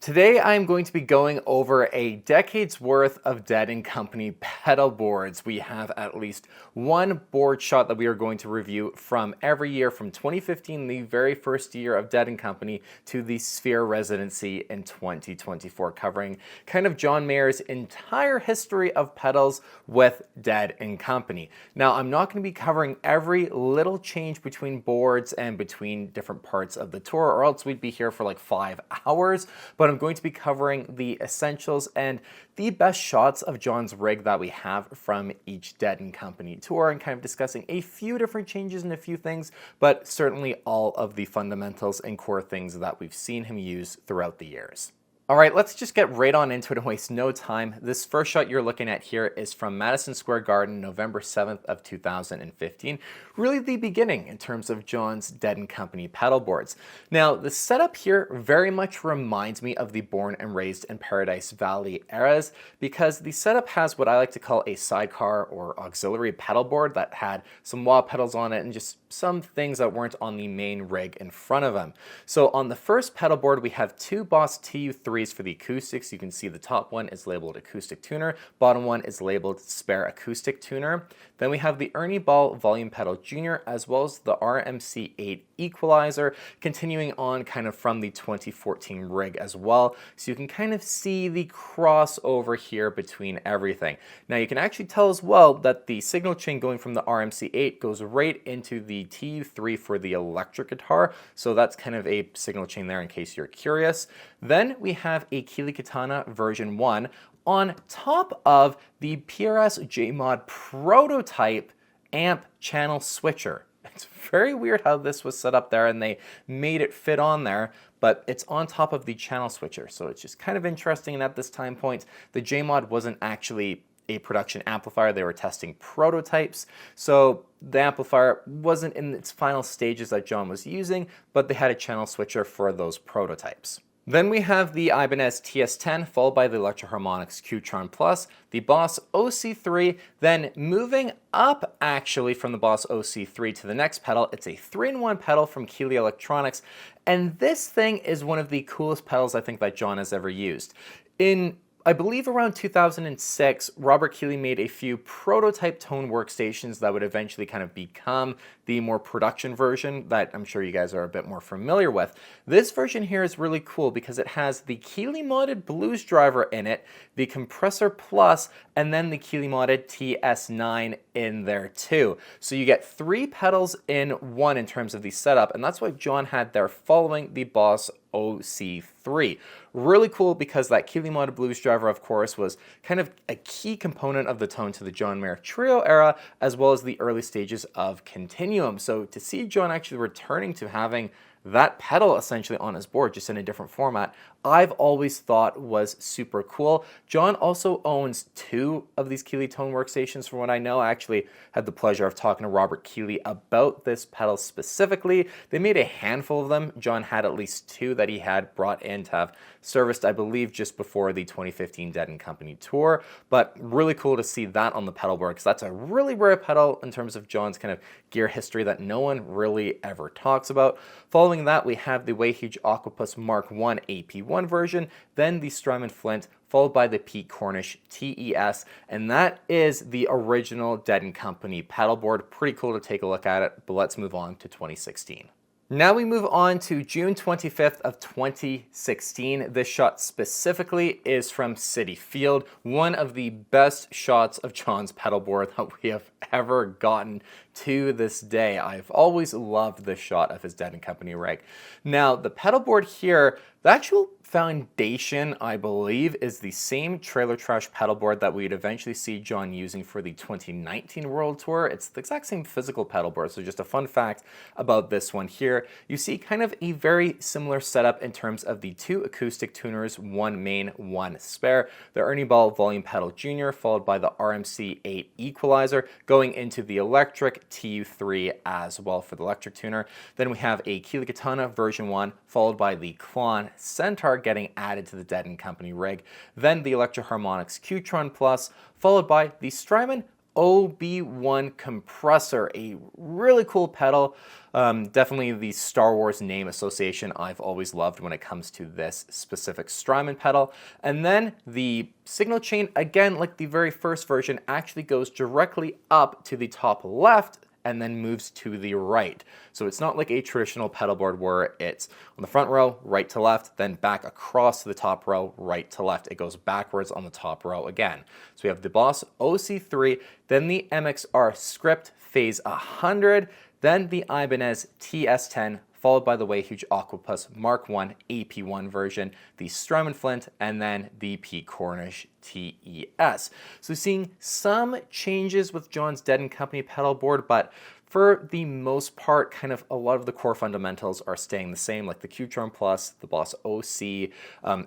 Today I'm going to be going over a decade's worth of Dead & Company pedal boards. We have at least one board shot that we are going to review from every year from 2015, the very first year of Dead & Company, to the Sphere Residency in 2024, covering kind of John Mayer's entire history of pedals with Dead & Company. Now, I'm not going to be covering every little change between boards and between different parts of the tour, or else we'd be here for like 5 hours, but I'm going to be covering the essentials and the best shots of John's rig that we have from each Dead & Company tour, and kind of discussing a few different changes and a few things, but certainly all of the fundamentals and core things that we've seen him use throughout the years. All right, let's just get right on into it and waste no time. This first shot you're looking at here is from Madison Square Garden, November 7th of 2015. Really the beginning in terms of John's Dead & Company pedal boards. Now, the setup here very much reminds me of the Born and Raised in Paradise Valley eras, because the setup has what I like to call a sidecar or auxiliary pedal board that had some wah pedals on it and just some things that weren't on the main rig in front of him. So on the first pedal board, we have two Boss TU3s for the acoustics. You can see the top one is labeled acoustic tuner, bottom one is labeled spare acoustic tuner. Then we have the Ernie Ball volume pedal junior, as well as the RMC8 equalizer, continuing on kind of from the 2014 rig as well. So you can kind of see the crossover here between everything. Now you can actually tell as well that the signal chain going from the RMC8 goes right into the TU3 for the electric guitar. So that's kind of a signal chain there in case you're curious. Then we have a Keeley Katana version 1 on top of the PRS JMod prototype amp channel switcher. It's very weird how this was set up there and they made it fit on there, but it's on top of the channel switcher. So it's just kind of interesting. And at this time point, the JMod wasn't actually a production amplifier. They were testing prototypes. So the amplifier wasn't in its final stages that John was using, but they had a channel switcher for those prototypes. Then we have the Ibanez TS10, followed by the Electro-Harmonix Qtron Plus, the Boss OC3, then moving up actually from the Boss OC3 to the next pedal. It's a 3-in-1 pedal from Keeley Electronics, and this thing is one of the coolest pedals I think that John has ever used. In I believe around 2006, Robert Keeley made a few prototype tone workstations that would eventually kind of become the more production version that I'm sure you guys are a bit more familiar with. This version here is really cool because it has the Keeley modded Blues driver in it, the Compressor Plus, and then the Keeley modded TS9 in there too. So you get 3 pedals in one in terms of the setup, and that's what John had there following the Boss OC3. Really cool because that Keeley modded Blues driver, of course, was kind of a key component of the tone to the John Mayer Trio era, as well as the early stages of Continuum. So to see John actually returning to having that pedal essentially on his board, just in a different format, I've always thought was super cool. John also owns 2 of these Keeley tone workstations from what I know. I actually had the pleasure of talking to Robert Keeley about this pedal specifically. They made a handful of them. John had at least 2 that he had brought in to have serviced, I believe, just before the 2015 Dead & Company tour. But really cool to see that on the pedal board, because that's a really rare pedal in terms of John's kind of gear history that no one really ever talks about. Following that, we have the Wayhage Aquapus Mark I AP1 version, then the Strymon Flint, followed by the Pete Cornish TES, and that is the original Dead & Company pedal board. Pretty cool to take a look at it, but let's move on to 2016. Now we move on to June 25th of 2016. This shot specifically is from Citi Field, one of the best shots of John's pedal board that we have ever gotten to this day. I've always loved this shot of his Dead & Company rig. Now, the pedal board here, the actual foundation, I believe, is the same Trailer Trash pedal board that we'd eventually see John using for the 2019 World Tour. It's the exact same physical pedal board, so just a fun fact about this one here. You see kind of a very similar setup in terms of the 2 acoustic tuners, 1 main, 1 spare. The Ernie Ball volume pedal junior, followed by the RMC8 equalizer, going into the electric TU3 as well for the electric tuner. Then we have a Keeley Katana version 1, followed by the Klon Centaur getting added to the Dead & Company rig. Then the Electro-Harmonix Qtron Plus, followed by the Strymon OB1 compressor, a really cool pedal. Definitely the Star Wars name association I've always loved when it comes to this specific Strymon pedal. And then the signal chain, again, like the very first version, actually goes directly up to the top left and then moves to the right. So it's not like a traditional pedal board where it's on the front row, right to left, then back across to the top row, right to left. It goes backwards on the top row again. So we have the Boss OC3, then the MXR Script Phase 100, then the Ibanez TS10, followed by the Way Huge Aquapus Mark I AP1 version, the Strymon Flint, and then the Pete Cornish TES. So seeing some changes with John's Dead & Company pedal board, but for the most part, kind of a lot of the core fundamentals are staying the same, like the Qtron Plus, the Boss OC,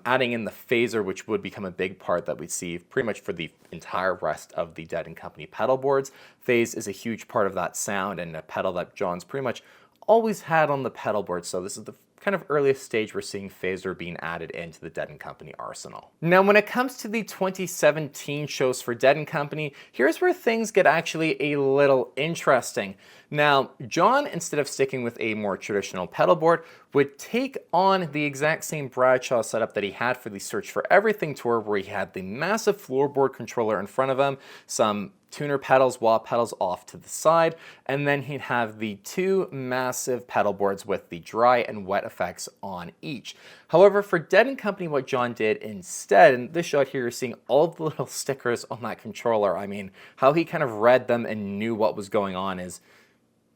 adding in the phaser, which would become a big part that we'd see pretty much for the entire rest of the Dead & Company pedal boards. Phase is a huge part of that sound and a pedal that John's pretty much always had on the pedal board, so this is the kind of earliest stage we're seeing phaser being added into the Dead & Company arsenal. Now, when it comes to the 2017 shows for Dead & Company, here's where things get actually a little interesting. Now, John, instead of sticking with a more traditional pedal board, would take on the exact same Bradshaw setup that he had for the Search for Everything tour, where he had the massive floorboard controller in front of him, some tuner pedals, wah pedals off to the side, and then he'd have the two massive pedal boards with the dry and wet effects on each. However, for Dead & Company, what John did instead, and this shot here, you're seeing all the little stickers on that controller. I mean, how he kind of read them and knew what was going on is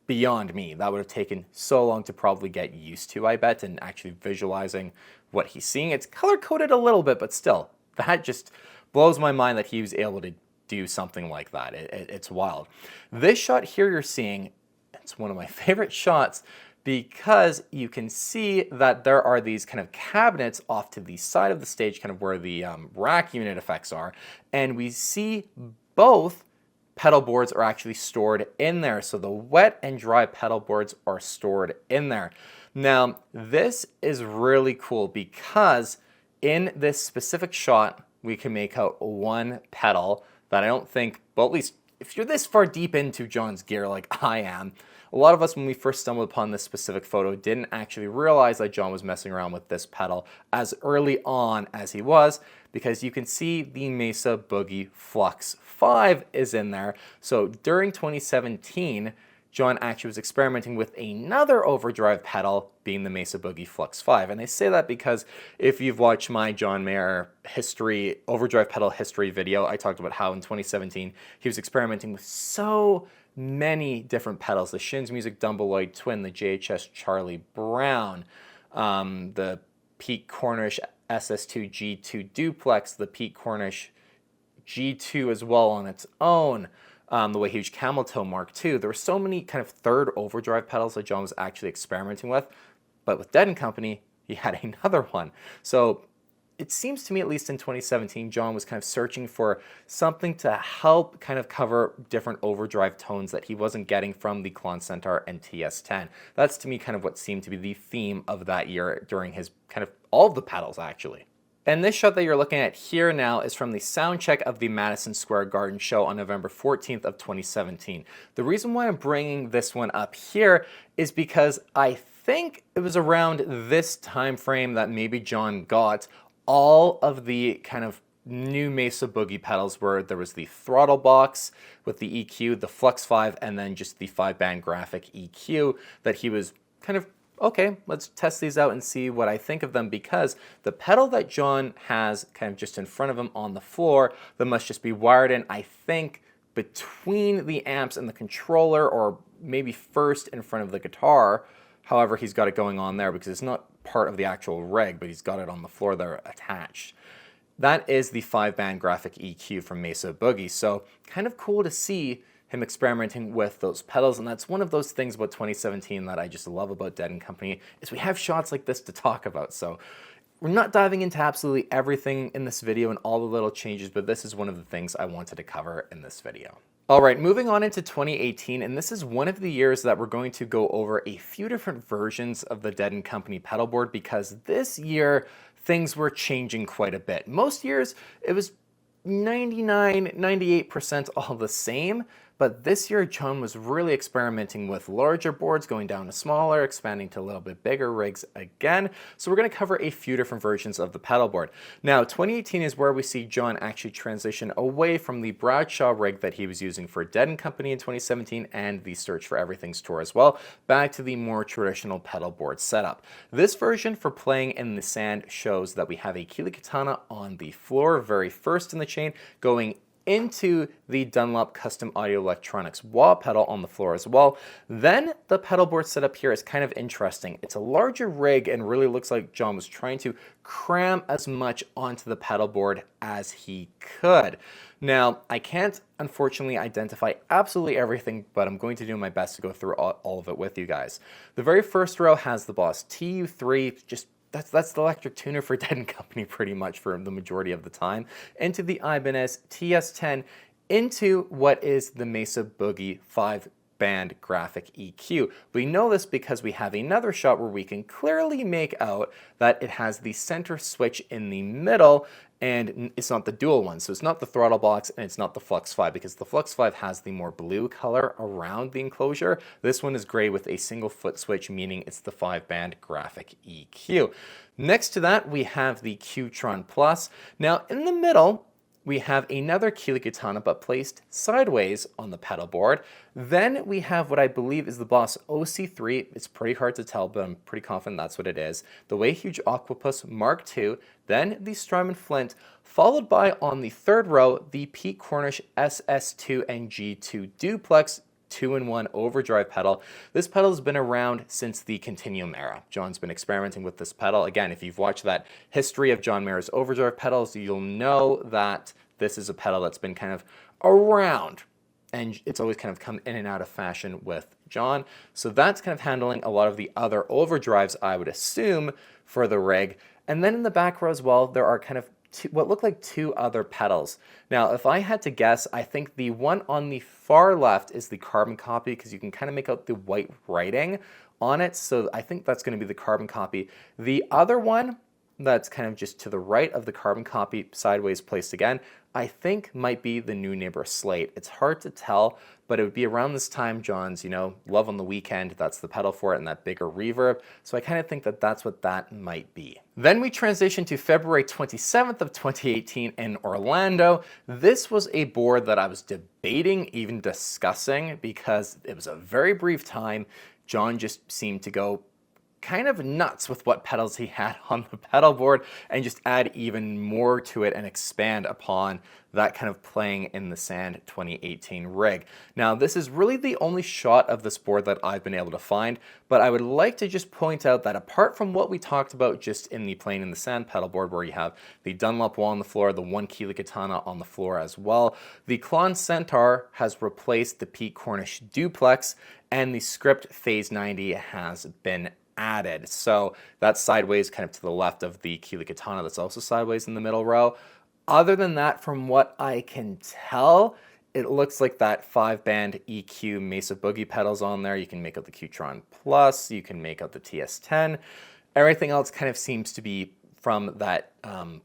beyond me. That would have taken so long to probably get used to, I bet, and actually visualizing what he's seeing. It's color-coded a little bit, but still, that just blows my mind that he was able to do something like that. It's wild. This shot here you're seeing, it's one of my favorite shots because you can see that there are these kind of cabinets off to the side of the stage, kind of where the rack unit effects are, and we see both pedal boards are actually stored in there. So the wet and dry pedal boards are stored in there. Now, this is really cool because in this specific shot, we can make out one pedal that I don't think, well, at least if you're this far deep into John's gear like I am, a lot of us when we first stumbled upon this specific photo didn't actually realize that John was messing around with this pedal as early on as he was, because you can see the Mesa Boogie Flux 5 is in there. So during 2017, John actually was experimenting with another overdrive pedal, being the Mesa Boogie Flux 5. And I say that because if you've watched my John Mayer history, overdrive pedal history video, I talked about how in 2017 he was experimenting with so many different pedals. The Shin's Music Dumble Lloyd Twin, the JHS Charlie Brown, the Pete Cornish SS2 G2 Duplex, the Pete Cornish G2 as well on its own, the Way Huge Camel Toe Mark II. There were so many kind of third overdrive pedals that John was actually experimenting with, but with Dead & Company, he had another one. So it seems to me, at least in 2017, John was kind of searching for something to help kind of cover different overdrive tones that he wasn't getting from the Klon Centaur and TS10. That's to me kind of what seemed to be the theme of that year during his kind of all of the pedals actually. And this shot that you're looking at here now is from the sound check of the Madison Square Garden show on November 14th of 2017. The reason why I'm bringing this one up here is because I think it was around this time frame that maybe John got all of the kind of new Mesa Boogie pedals, where there was the throttle box with the EQ, the Flux 5, and then just the 5-band graphic EQ that he was kind of, okay, let's test these out and see what I think of them, because the pedal that John has kind of just in front of him on the floor, that must just be wired in, I think, between the amps and the controller, or maybe first in front of the guitar. However, he's got it going on there because it's not part of the actual rig, but he's got it on the floor there attached. That is the 5-band graphic EQ from Mesa Boogie. So kind of cool to see him experimenting with those pedals, and that's one of those things about 2017 that I just love about Dead & Company, is we have shots like this to talk about. So we're not diving into absolutely everything in this video and all the little changes, but this is one of the things I wanted to cover in this video. All right, moving on into 2018, and this is one of the years that we're going to go over a few different versions of the Dead & Company pedalboard, because this year things were changing quite a bit. Most years it was 99, 98% all the same, but this year John was really experimenting with larger boards, going down to smaller, expanding to a little bit bigger rigs again. So we're going to cover a few different versions of the pedalboard. Now, 2018 is where we see John actually transition away from the Bradshaw rig that he was using for Dead & Company in 2017 and the Search for Everything's tour as well, back to the more traditional pedalboard setup. This version for playing in the sand shows that we have a Keeley Katana on the floor, very first in the chain, going into the Dunlop Custom Audio Electronics wah pedal on the floor as well. Then the pedalboard setup here is kind of interesting. It's a larger rig and really looks like John was trying to cram as much onto the pedalboard as he could. Now, I can't unfortunately identify absolutely everything, but I'm going to do my best to go through all of it with you guys. The very first row has the Boss TU3, just that's the electric tuner for Dead & Company pretty much for the majority of the time, into the Ibanez TS10, into what is the Mesa Boogie 5-band graphic EQ. We know this because we have another shot where we can clearly make out that it has the center switch in the middle, and it's not the dual one. So it's not the throttle box and it's not the Flux 5, because the Flux 5 has the more blue color around the enclosure. This one is gray with a single foot switch, meaning it's the 5-band graphic EQ. Next to that, we have the Qtron Plus. Now in the middle, we have another Keeley Katana, but placed sideways on the pedal board. Then we have what I believe is the Boss OC3. It's pretty hard to tell, but I'm pretty confident that's what it is. The Way Huge Octopus Mark II, then the Strymon Flint, followed by, on the third row, the Pete Cornish SS2 and G2 Duplex 2-in-1 overdrive pedal. This pedal has been around since the Continuum era. John's been experimenting with this pedal. Again, if you've watched that history of John Mayer's overdrive pedals, you'll know that this is a pedal that's been kind of around, and it's always kind of come in and out of fashion with John. So that's kind of handling a lot of the other overdrives, I would assume, for the rig. And then in the back row as well, there are kind of what look like two other pedals. Now, if I had to guess, I think the one on the far left is the carbon copy, because you can kind of make out the white writing on it. So I think that's going to be the carbon copy. The other one that's kind of just to the right of the carbon copy, sideways placed again, I think might be the New Neighbor Slate. It's hard to tell, but it would be around this time John's, Love on the Weekend, that's the pedal for it, and that bigger reverb. So I kind of think that that's what that might be. Then we transition to February 27th of 2018 in Orlando. This was a board that I was debating, even discussing, because it was a very brief time. John just seemed to go kind of nuts with what pedals he had on the pedal board and just add even more to it and expand upon that kind of playing in the sand 2018 rig. Now, this is really the only shot of this board that I've been able to find, but I would like to just point out that apart from what we talked about just in the playing in the sand pedal board, where you have the Dunlop wall on the floor, the one Keeley Katana on the floor as well, the Klon Centaur has replaced the Pete Cornish Duplex, and the Script Phase 90 has been added. So that's sideways kind of to the left of the Keeley Katana, that's also sideways in the middle row. Other than that, from what I can tell, it looks like that 5-band EQ Mesa Boogie pedals on there. You can make out the Qtron Plus, you can make out the TS10. Everything else kind of seems to be from that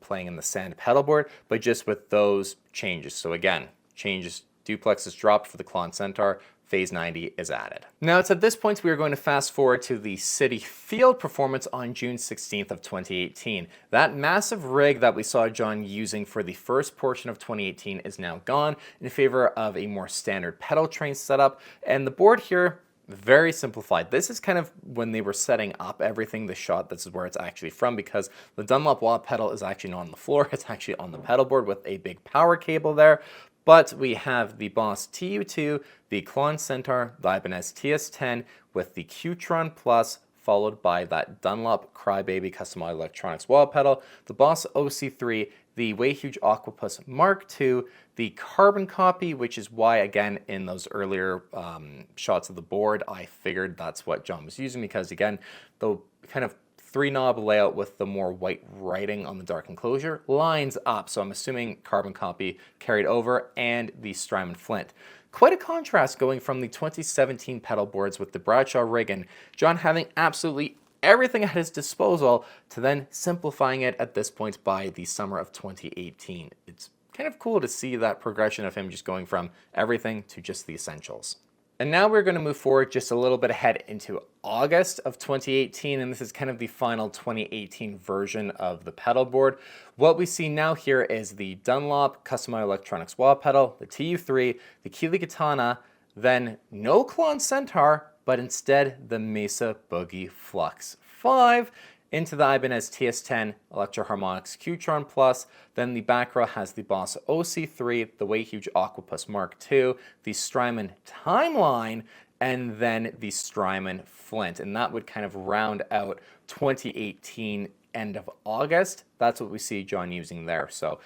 playing in the sand pedal board, but just with those changes. So again, changes, Duplex is dropped for the Klon Centaur, Phase 90 is added. Now it's at this point we are going to fast forward to the City Field performance on June 16th of 2018. That massive rig that we saw John using for the first portion of 2018 is now gone in favor of a more standard pedal train setup, and the board here, very simplified. This is kind of when they were setting up everything, the shot, this is where it's actually from, because the Dunlop wah pedal is actually not on the floor, it's actually on the pedal board with a big power cable there. But we have the Boss TU2, the Klon Centaur, the Ibanez TS10 with the Qtron Plus, followed by that Dunlop Crybaby Custom Audio Electronics wah pedal, the Boss OC3, the Way Huge Octopus Mark II, the carbon copy, which is why, again, in those earlier shots of the board, I figured that's what John was using, because, again, the kind of 3-knob layout with the more white writing on the dark enclosure lines up. So I'm assuming carbon copy carried over, and the Strymon Flint. Quite a contrast going from the 2017 pedal boards with the Bradshaw rig and John having absolutely everything at his disposal to then simplifying it at this point by the summer of 2018. It's kind of cool to see that progression of him just going from everything to just the essentials. And now we're going to move forward just a little bit ahead into August of 2018, and this is kind of the final 2018 version of the pedal board. What we see now here is the Dunlop Custom Electronics wah pedal, the TU3, the Keeley Katana, then no Klon Centaur, but instead the Mesa Boogie Flux 5, into the Ibanez TS10 Electro-Harmonix Qtron Plus. Then the back row has the Boss OC3, the Wayhuge Aquapus Mark II, the Strymon Timeline, and then the Strymon Flint. And that would kind of round out 2018 end of August. That's what we see John using there. So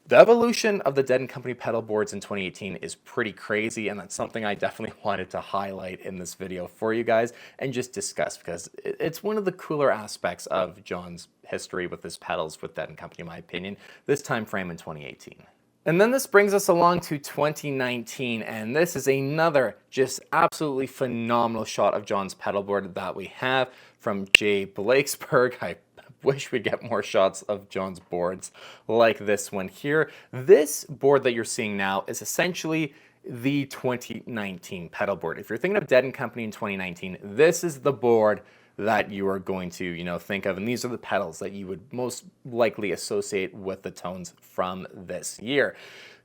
the evolution of the Dead & Company pedal boards in 2018 is pretty crazy, and that's something I definitely wanted to highlight in this video for you guys and just discuss, because it's one of the cooler aspects of John's history with his pedals with Dead & Company, in my opinion, this time frame in 2018. And then this brings us along to 2019, and this is another just absolutely phenomenal shot of John's pedal board that we have from Jay Blakesberg. I wish we'd get more shots of John's boards like this one here. This board that you're seeing now is essentially the 2019 pedal board. If you're thinking of Dead & Company in 2019, this is the board that you are going to, think of, and these are the pedals that you would most likely associate with the tones from this year.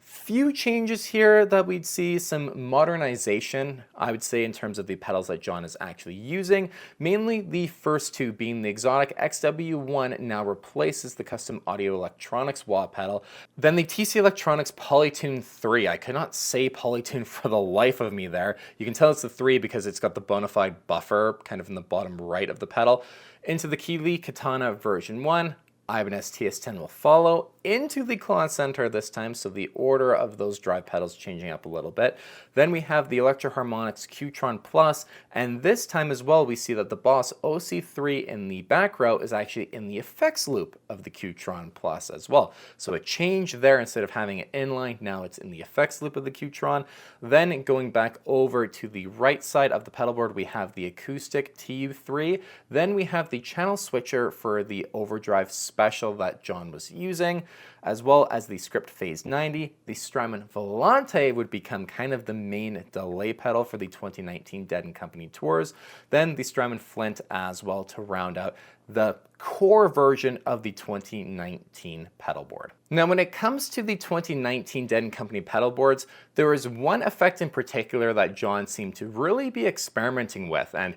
Few changes here that we'd see, some modernization, I would say, in terms of the pedals that John is actually using. Mainly the first two being the exotic XW1 now replaces the custom audio electronics wah pedal. Then the TC Electronics Polytune 3. I could not say Polytune for the life of me there. You can tell it's the 3 because it's got the bona fide buffer kind of in the bottom right of the pedal. Into the Keeley Katana version 1. Ibanez TS10 will follow into the Klon Centaur this time, so the order of those drive pedals changing up a little bit. Then we have the Electro-Harmonix Qtron Plus, and this time as well we see that the Boss OC3 in the back row is actually in the effects loop of the Qtron Plus as well. So a change there, instead of having it inline, now it's in the effects loop of the Qtron. Then going back over to the right side of the pedal board, we have the acoustic TU3. Then we have the channel switcher for the overdrive special that John was using, as well as the Script Phase 90. The Strymon Volante would become kind of the main delay pedal for the 2019 Dead & Company tours. Then the Strymon Flint as well to round out the core version of the 2019 pedal board. Now, when it comes to the 2019 Dead & Company pedal boards, there is one effect in particular that John seemed to really be experimenting with, and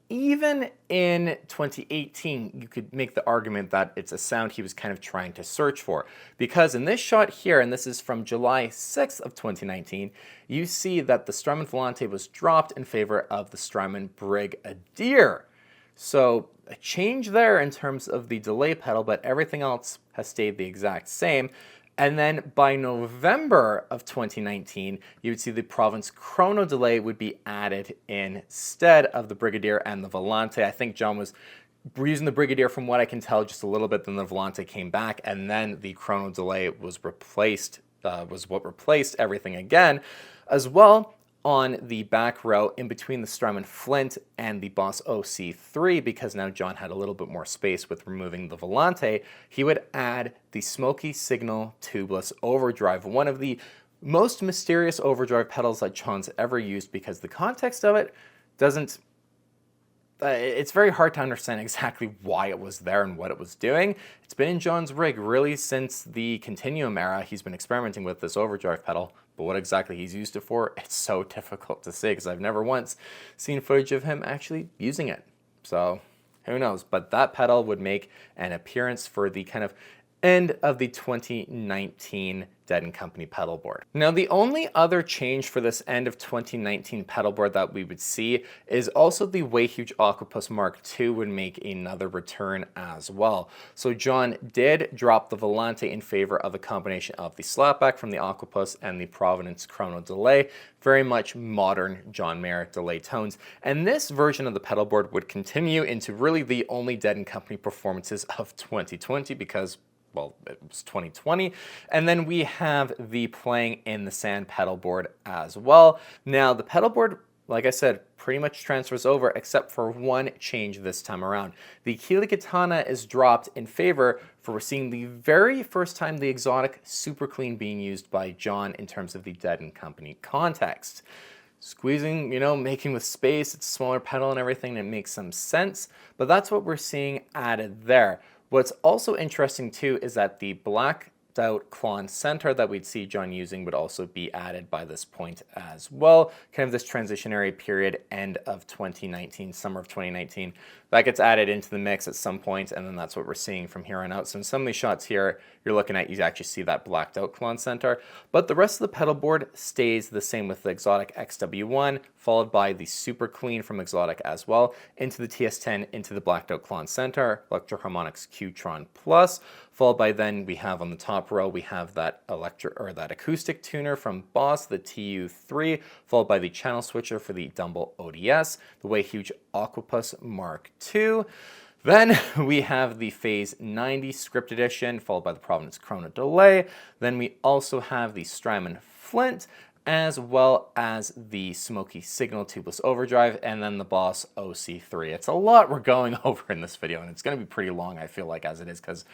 even in 2018, you could make the argument that it's a sound he was kind of trying to search for. Because in this shot here, and this is from July 6th of 2019, you see that the Strymon Volante was dropped in favor of the Strymon Brigadier. So a change there in terms of the delay pedal, but everything else has stayed the exact same. And then by November of 2019, you would see the Province Chrono delay would be added instead of the Brigadier and the Volante. I think John was using the Brigadier, from what I can tell, just a little bit, then the Volante came back, and then the Chrono delay was replaced, was what replaced everything again. As well, on the back row in between the Strymon Flint and the Boss OC3, because now John had a little bit more space with removing the Volante, he would add the Smoky Signal Tubeless Overdrive, one of the most mysterious overdrive pedals that John's ever used, because the context of it doesn't, it's very hard to understand exactly why it was there and what it was doing. It's been in John's rig really since the Continuum era. He's been experimenting with this overdrive pedal, but what exactly he's used it for, it's so difficult to say, because I've never once seen footage of him actually using it. So who knows? But that pedal would make an appearance for the kind of end of the 2019 Dead & Company pedal board. Now, the only other change for this end of 2019 pedal board that we would see is also the Wayhuge Aquapus Mark II would make another return as well. So John did drop the Volante in favor of a combination of the slapback from the Aquapus and the Providence Chrono delay. Very much modern John Mayer delay tones. And this version of the pedal board would continue into really the only Dead & Company performances of 2020, because well, it was 2020. And then we have the Playing in the Sand pedal board as well. Now, the pedal board like I said, pretty much transfers over except for one change this time around. The Keeley Katana is dropped in favor for we're seeing the very first time the exotic super clean being used by John in terms of the Dead & Company context. Squeezing, making with space, it's a smaller pedal and everything, and it makes some sense, but that's what we're seeing added there. What's also interesting too is that the blacked out Klon center that we'd see John using would also be added by this point as well. Kind of this transitionary period, end of 2019, summer of 2019. That gets added into the mix at some point, and then that's what we're seeing from here on out. So in some of these shots here, you're looking at, you actually see that blacked out Klon center, but the rest of the pedal board stays the same with the Exotic XW1, followed by the Super Clean from Exotic as well, into the TS10, into the blacked out Klon center, Electro Harmonix Qtron Plus, followed by then we have on the top row, we have that that acoustic tuner from Boss, the TU3, followed by the channel switcher for the Dumble ODS, the Way Huge Octopus Mark II. Then we have the Phase 90 Script Edition, followed by the Providence Chrono Delay. Then we also have the Strymon Flint, as well as the Smoky Signal Tubeless Overdrive, and then the Boss OC3. It's a lot we're going over in this video, and it's going to be pretty long, I feel like, as it is, because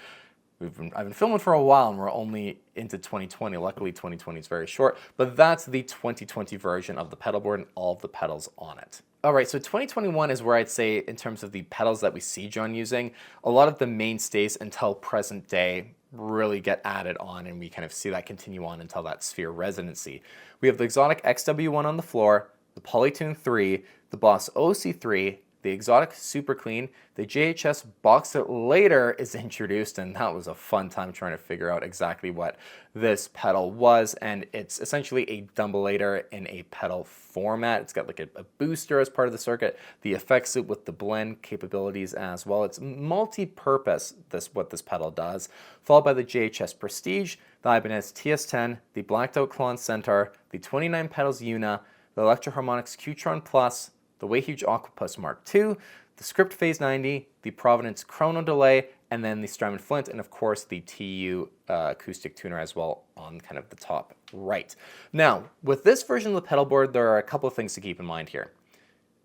I've been filming for a while and we're only into 2020. Luckily 2020 is very short, but that's the 2020 version of the pedal board and all of the pedals on it. All right, so 2021 is where I'd say in terms of the pedals that we see John using, a lot of the mainstays until present day really get added on, and we kind of see that continue on until that Sphere Residency. We have the Exotic XW1 on the floor, the Polytune 3, the Boss OC3, the Exotic Super Clean, the JHS Box It Later is introduced, and that was a fun time trying to figure out exactly what this pedal was, and it's essentially a dumbulator in a pedal format. It's got like a booster as part of the circuit, the effects loop with the blend capabilities as well. It's multi-purpose, what this pedal does, followed by the JHS Prestige, the Ibanez TS10, the blacked out Klon Centaur, the 29 pedals Una, the Electro Harmonix Qtron Plus, the Way Huge Octopus Mark II, the Script Phase 90, the Providence Chrono Delay, and then the Strymon Flint, and of course the TU acoustic tuner as well on kind of the top right. Now, with this version of the pedal board, there are a couple of things to keep in mind here.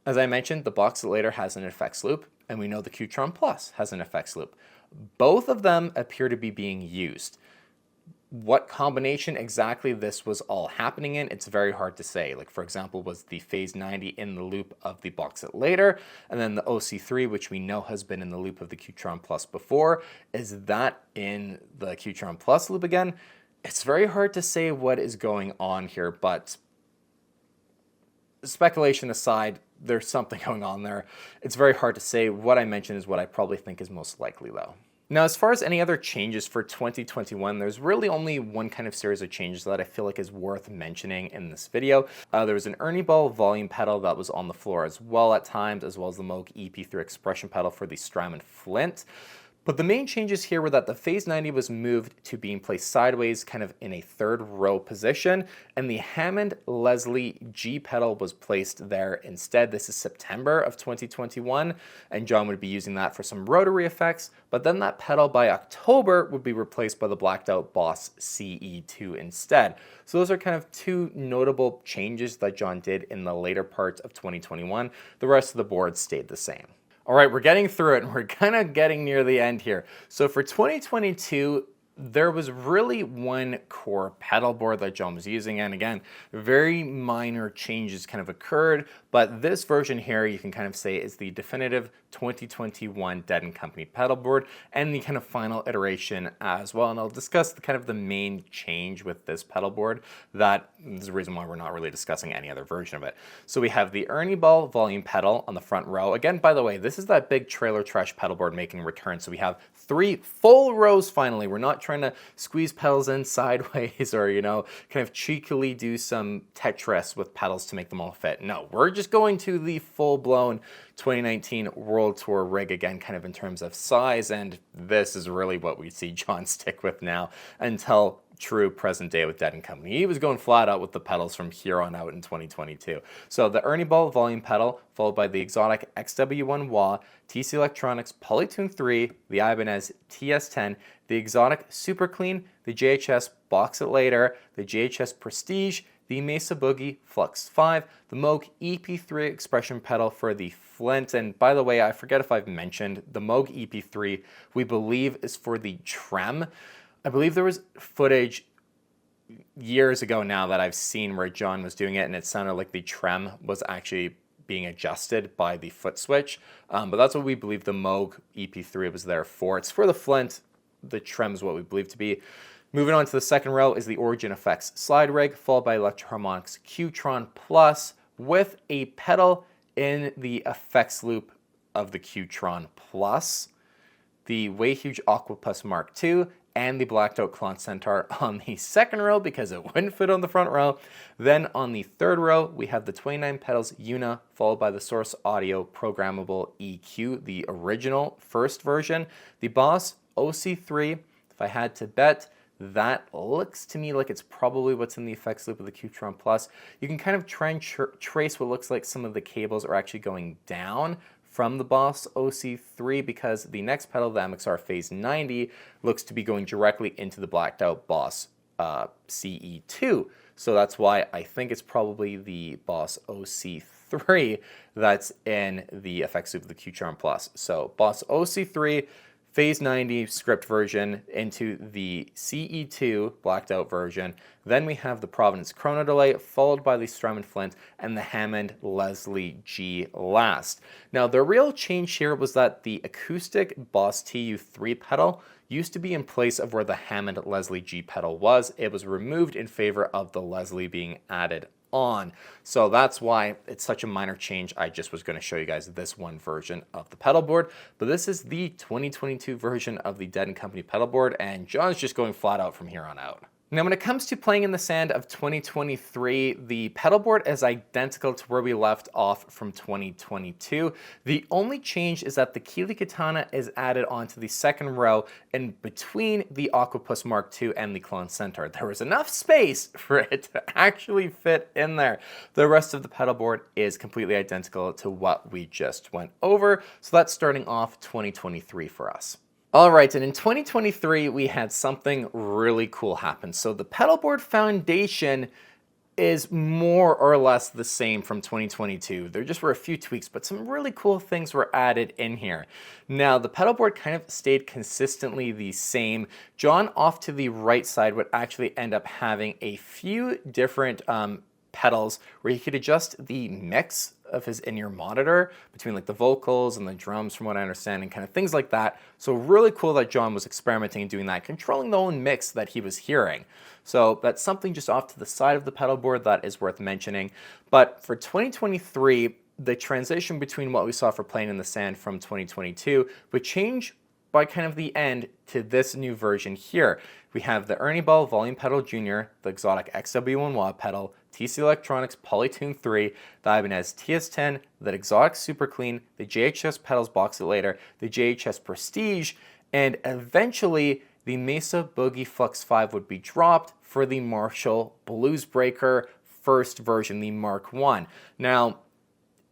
As I mentioned, the Box It Later has an effects loop, and we know the Qtron Plus has an effects loop. Both of them appear to be being used. What combination exactly this was all happening in, it's very hard to say. Like, for example, was the Phase 90 in the loop of the Box It Later, and then the OC3, which we know has been in the loop of the Qtron Plus before, is that in the Qtron Plus loop again? It's very hard to say what is going on here, but speculation aside, there's something going on there. It's very hard to say. What I mentioned is what I probably think is most likely, though. Now, as far as any other changes for 2021, there's really only one kind of series of changes that I feel like is worth mentioning in this video. There was an Ernie Ball volume pedal that was on the floor as well at times, as well as the Moog EP3 expression pedal for the Strymon Flint. But the main changes here were that the Phase 90 was moved to being placed sideways, kind of in a third row position, and the Hammond Leslie G pedal was placed there instead. This is September of 2021, and John would be using that for some rotary effects, but then that pedal by October would be replaced by the blacked out Boss CE2 instead. So those are kind of two notable changes that John did in the later part of 2021. The rest of the board stayed the same. All right, we're getting through it, and we're kind of getting near the end here. So for 2022, there was really one core pedal board that John was using, and again, very minor changes kind of occurred, but this version here you can kind of say is the definitive 2021 Dead & Company pedal board and the kind of final iteration as well. And I'll discuss the main change with this pedal board. That is the reason why we're not really discussing any other version of it. So we have the Ernie Ball volume pedal on the front row. Again, by the way, this is that big trailer trash pedal board making a return. So we have 3 full rows finally. We're not trying to squeeze pedals in sideways or, kind of cheekily do some Tetris with pedals to make them all fit. No, we're just going to the full-blown 2019 World Tour rig again, kind of in terms of size, and this is really what we see John stick with now until true present day with Dead & Company. He was going flat out with the pedals from here on out in 2022. So the Ernie Ball volume pedal, followed by the Exotic XW1 Wah, TC Electronics Polytune 3, the Ibanez TS10, the Exotic Super Clean, the JHS Box It Later, the JHS Prestige, the Mesa Boogie Flux 5, the Moog EP3 expression pedal for the Flint. And by the way, I forget if I've mentioned, the Moog EP3, we believe, is for the trem. I believe there was footage years ago now that I've seen where John was doing it, and it sounded like the trem was actually being adjusted by the foot switch. But that's what we believe the Moog EP3 was there for. It's for the Flint. The trem is what we believe to be. Moving on to the second row is the Origin Effects slide rig, followed by Electro-Harmonix Qtron Plus with a pedal in the effects loop of the Qtron Plus, the Way Huge Aquapus Mark II, and the blacked out Klon Centaur on the second row because it wouldn't fit on the front row. Then on the third row, we have the 29 pedals Una, followed by the Source Audio Programmable EQ, the original first version, the Boss OC3. If I had to bet, that looks to me like it's probably what's in the effects loop of the Qtron Plus. You can kind of try and trace what looks like some of the cables are actually going down from the Boss OC3 because the next pedal, the MXR Phase 90, looks to be going directly into the blacked out Boss CE2. So that's why I think it's probably the Boss OC3 that's in the effects loop of the Qtron Plus. So Boss OC3, Phase 90 script version into the CE2 blacked out version. Then we have the Providence Chrono Delay, followed by the Strymon Flint and the Hammond Leslie G last. Now the real change here was that the acoustic Boss TU3 pedal used to be in place of where the Hammond Leslie G pedal was. It was removed in favor of the Leslie being added on. So that's why it's such a minor change. I just was going to show you guys this one version of the pedal board, but this is the 2022 version of the Dead & Company pedal board, and John's just going flat out from here on out. Now, when it comes to playing in the sand of 2023, the pedal board is identical to where we left off from 2022. The only change is that the Keeley Katana is added onto the second row in between the Aquapus Mark II and the Klon Centaur. There was enough space for it to actually fit in there. The rest of the pedal board is completely identical to what we just went over. So that's starting off 2023 for us. All right, and in 2023, we had something really cool happen. So the pedalboard foundation is more or less the same from 2022. There just were a few tweaks, but some really cool things were added in here. Now, the pedalboard kind of stayed consistently the same. John off to the right side would actually end up having a few different pedals where he could adjust the mix of his in-ear monitor between like the vocals and the drums from what I understand and kind of things like that. So really cool that John was experimenting and doing that, controlling the own mix that he was hearing. So that's something just off to the side of the pedal board that is worth mentioning. But for 2023, the transition between what we saw for Playing in the Sand from 2022 would change by kind of the end to this new version here. We have the Ernie Ball Volume Pedal Jr., the Exotic XW1 Wah pedal, TC Electronics Polytune 3, the Ibanez TS10, the Exotic Super Clean, the JHS Pedals Box It Later, the JHS Prestige, and eventually the Mesa Boogie Flux 5 would be dropped for the Marshall Bluesbreaker first version, the Mark I. Now,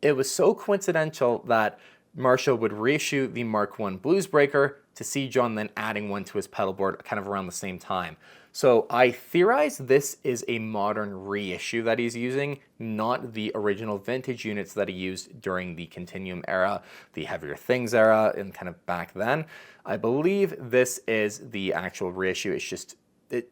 it was so coincidental that Marshall would reissue the Mark I Bluesbreaker to see John then adding one to his pedalboard kind of around the same time. So I theorize this is a modern reissue that he's using, not the original vintage units that he used during the Continuum era, the Heavier Things era, and kind of back then. I believe this is the actual reissue. It's just, it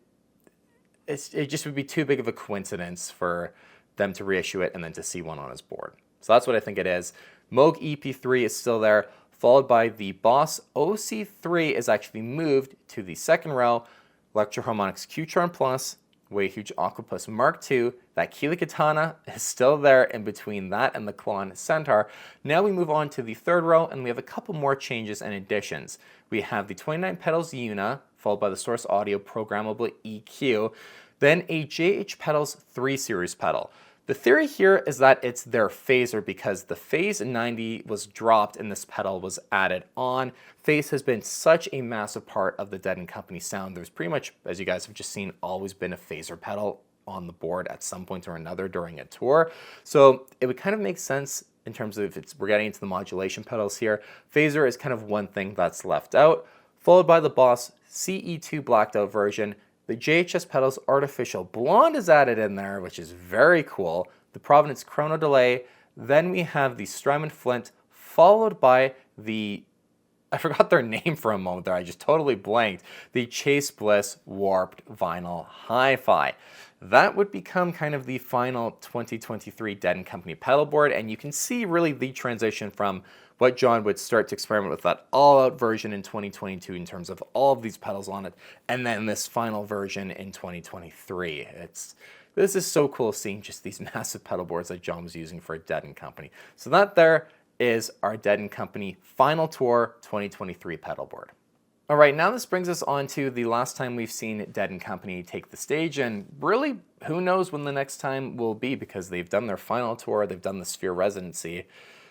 just would be too big of a coincidence for them to reissue it and then to see one on his board. So that's what I think it is. Moog EP3 is still there, followed by the Boss OC3 is actually moved to the second row. Electro-Harmonix Qtron Plus, Way Huge Aquapus Mark II. That Keeley Katana is still there in between that and the Klon Centaur. Now we move on to the third row, and we have a couple more changes and additions. We have the 29 pedals Una, followed by the Source Audio Programmable EQ, then a JH Pedals 3 Series pedal. The theory here is that it's their phaser because the Phase 90 was dropped and this pedal was added on. Phase has been such a massive part of the Dead & Company sound. There's pretty much, as you guys have just seen, always been a phaser pedal on the board at some point or another during a tour. So it would kind of make sense in terms of we're getting into the modulation pedals here. Phaser is kind of one thing that's left out, followed by the Boss CE2 blacked out version, The JHS pedals artificial blonde is added in there, which is very cool. The Providence chrono delay. Then we have the Strymon Flint, followed by the, I forgot their name for a moment there, I just totally blanked, the Chase Bliss warped vinyl hi-fi. That would become kind of the final 2023 Dead & Company pedalboard, and you can see really the transition from what John would start to experiment with that all-out version in 2022 in terms of all of these pedals on it, and then this final version in 2023. This is so cool seeing just these massive pedalboards that John was using for Dead & Company. So that there is our Dead & Company Final Tour 2023 pedalboard. All right, now this brings us on to the last time we've seen Dead & Company take the stage, and really, who knows when the next time will be, because they've done their final tour, they've done the Sphere Residency,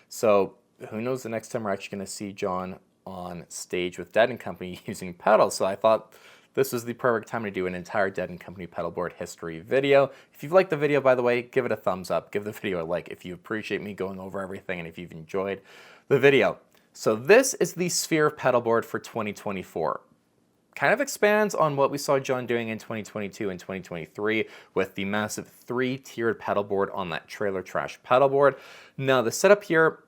so who knows the next time we're actually going to see John on stage with Dead & Company using pedals. So I thought this was the perfect time to do an entire Dead & Company pedalboard history video. If you've liked the video, by the way, give it a thumbs up, give the video a like if you appreciate me going over everything and if you've enjoyed the video. So this is the Sphere pedalboard for 2024. Kind of expands on what we saw John doing in 2022 and 2023 with the massive 3-tiered pedalboard on that trailer trash pedalboard. Now the setup here,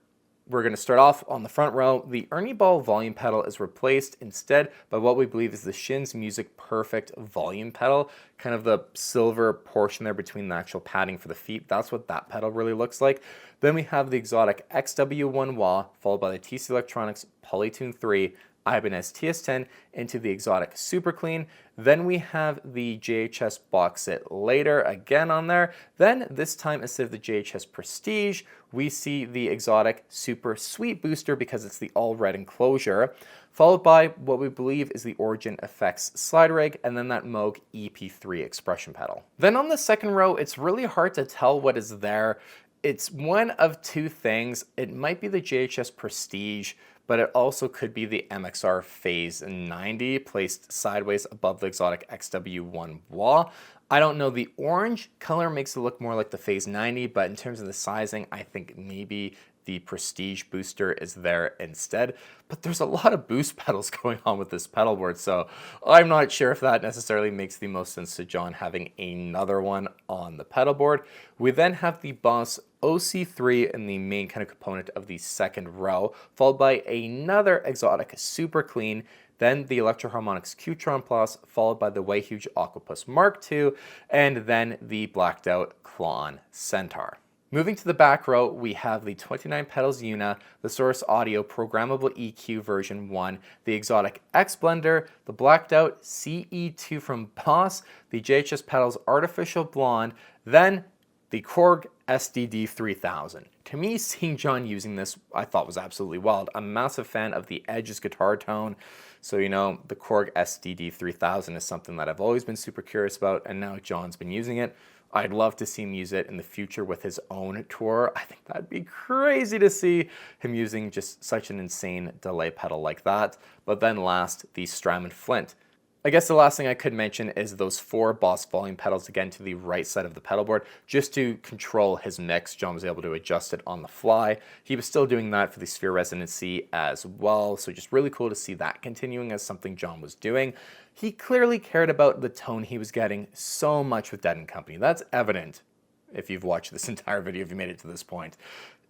we're going to start off on the front row. The Ernie Ball volume pedal is replaced instead by what we believe is the Shins Music Perfect volume pedal, kind of the silver portion there between the actual padding for the feet. That's what that pedal really looks like. Then we have the exotic XW1 wah, followed by the TC Electronics Polytune 3, Ibanez TS10 into the exotic Super Clean. Then we have the JHS box set later again on there. Then this time instead of the JHS Prestige, we see the exotic Super Sweet Booster because it's the all red enclosure, followed by what we believe is the Origin Effects slide rig, and then that Moog EP3 expression pedal. Then on the second row, it's really hard to tell what is there. It's one of two things. It might be the JHS Prestige, but it also could be the MXR Phase 90 placed sideways above the exotic XW1 wah. I don't know, the orange color makes it look more like the Phase 90, but in terms of the sizing, I think maybe the Prestige booster is there instead. But there's a lot of boost pedals going on with this pedalboard, so I'm not sure if that necessarily makes the most sense to John having another one on the pedalboard. We then have the Boss OC3 in the main kind of component of the second row, followed by another exotic Super Clean, then the Electro Harmonix Qtron Plus, followed by the Way Huge Aquapus Mark II, and then the blacked out Klon Centaur. Moving to the back row, we have the 29 pedals Una, the Source Audio Programmable EQ version 1, the exotic X Blender, the blacked out CE2 from Boss, the JHS pedals Artificial Blonde, then the Korg SDD 3000. To me, seeing John using this, I thought was absolutely wild. I'm a massive fan of the Edge's guitar tone, so you know, the Korg SDD 3000 is something that I've always been super curious about, and now John's been using it. I'd love to see him use it in the future with his own tour. I think that'd be crazy to see him using just such an insane delay pedal like that. But then last, the Strymon Flint. I guess the last thing I could mention is those 4 Boss volume pedals again to the right side of the pedalboard. Just to control his mix, John was able to adjust it on the fly. He was still doing that for the Sphere Residency as well, so just really cool to see that continuing as something John was doing. He clearly cared about the tone he was getting so much with Dead & Company. That's evident if you've watched this entire video, if you made it to this point.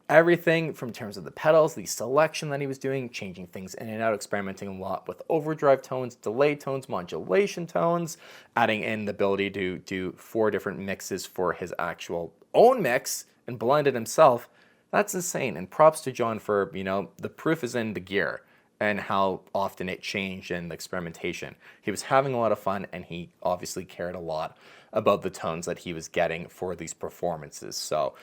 Everything from terms of the pedals, the selection that he was doing, changing things in and out, experimenting a lot with overdrive tones, delay tones, modulation tones, adding in the ability to do 4 different mixes for his actual own mix and blend it himself. That's insane. And props to John for, you know, the proof is in the gear and how often it changed in the experimentation. He was having a lot of fun, and he obviously cared a lot about the tones that he was getting for these performances. So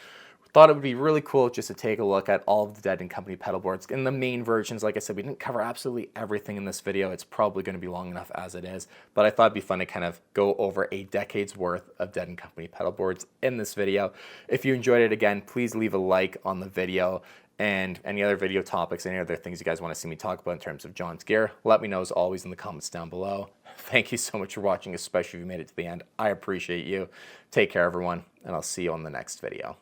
thought it would be really cool just to take a look at all of the Dead & Company pedalboards in the main versions. Like I said, we didn't cover absolutely everything in this video. It's probably going to be long enough as it is, but I thought it'd be fun to kind of go over a decade's worth of Dead & Company pedalboards in this video. If you enjoyed it, again, please leave a like on the video, and any other video topics, any other things you guys want to see me talk about in terms of John's gear, let me know as always in the comments down below. Thank you so much for watching, especially if you made it to the end. I appreciate you. Take care, everyone, and I'll see you on the next video.